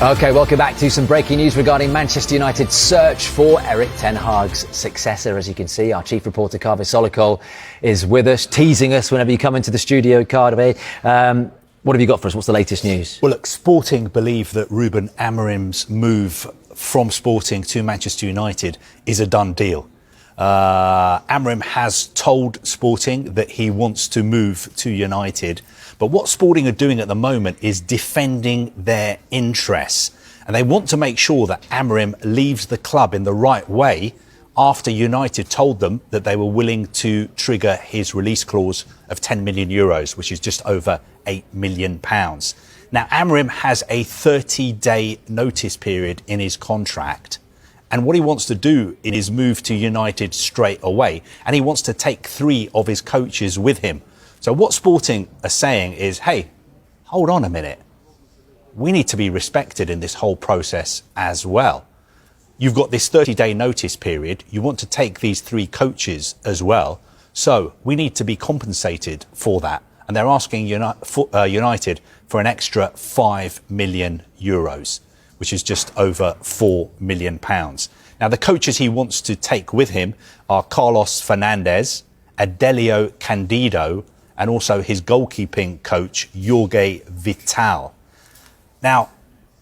OK, welcome back to some breaking news regarding Manchester United's search for Erik ten Hag's successor. As you can see, our chief reporter, Kaveh Solhekol, is with us, teasing us whenever you come into the studio, Kaveh. What have you got for us? What's the latest news? Well, look, Sporting believe that Ruben Amorim's move from Sporting to Manchester United is a done deal. Amorim has told Sporting that he wants to move to United, but what Sporting are doing at the moment is defending their interests, and they want to make sure that Amorim leaves the club in the right way after United told them that they were willing to trigger his release clause of 10 million euros, which is just over £8 million. Now, Amorim has a 30-day notice period in his contract. And what he wants to do is move to United straight away. And he wants to take 3 of his coaches with him. So what Sporting are saying is, hey, hold on a minute. We need to be respected in this whole process as well. You've got this 30-day notice period. You want to take these 3 coaches as well. So we need to be compensated for that. And they're asking United for an extra €5 million, which is just over £4 million. Now, the coaches he wants to take with him are Carlos Fernandez, Adelio Candido, and also his goalkeeping coach, Jorge Vital. Now,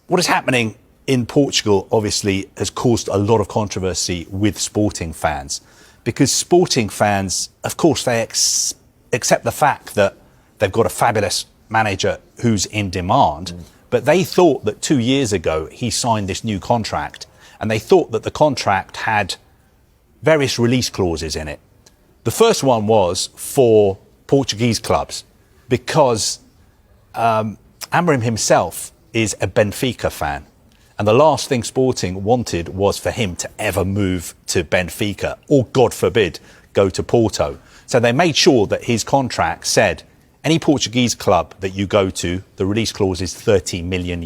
what is happening in Portugal, obviously, has caused a lot of controversy with Sporting fans, because Sporting fans, of course, they accept the fact that they've got a fabulous manager who's in demand. But they thought that 2 years ago he signed this new contract, and they thought that the contract had various release clauses in it. The first one was for Portuguese clubs, because Amorim himself is a Benfica fan. And the last thing Sporting wanted was for him to ever move to Benfica, or, God forbid, go to Porto. So they made sure that his contract said, any Portuguese club that you go to, the release clause is €30 million.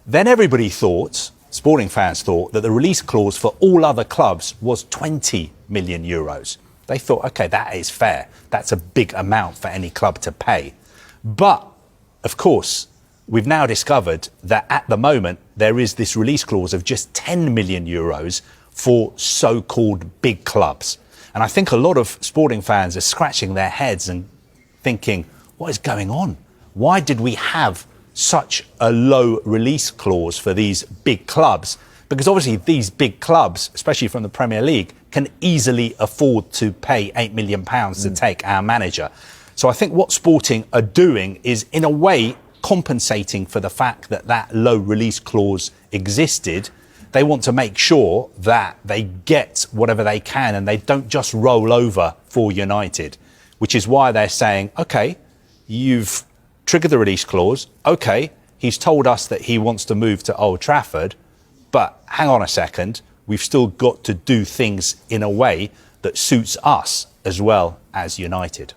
Then everybody thought, Sporting fans thought, that the release clause for all other clubs was €20 million. They thought, OK, that is fair. That's a big amount for any club to pay. But, of course, we've now discovered that at the moment there is this release clause of just €10 million for so-called big clubs. And I think a lot of Sporting fans are scratching their heads and thinking, what is going on? Why did we have such a low release clause for these big clubs? Because obviously these big clubs, especially from the Premier League, can easily afford to pay £8 million to take our manager. So I think what Sporting are doing is, in a way, compensating for the fact that that low release clause existed. They want to make sure that they get whatever they can and they don't just roll over for United, which is why they're saying, OK, you've triggered the release clause. OK, he's told us that he wants to move to Old Trafford. But hang on a second, we've still got to do things in a way that suits us as well as United.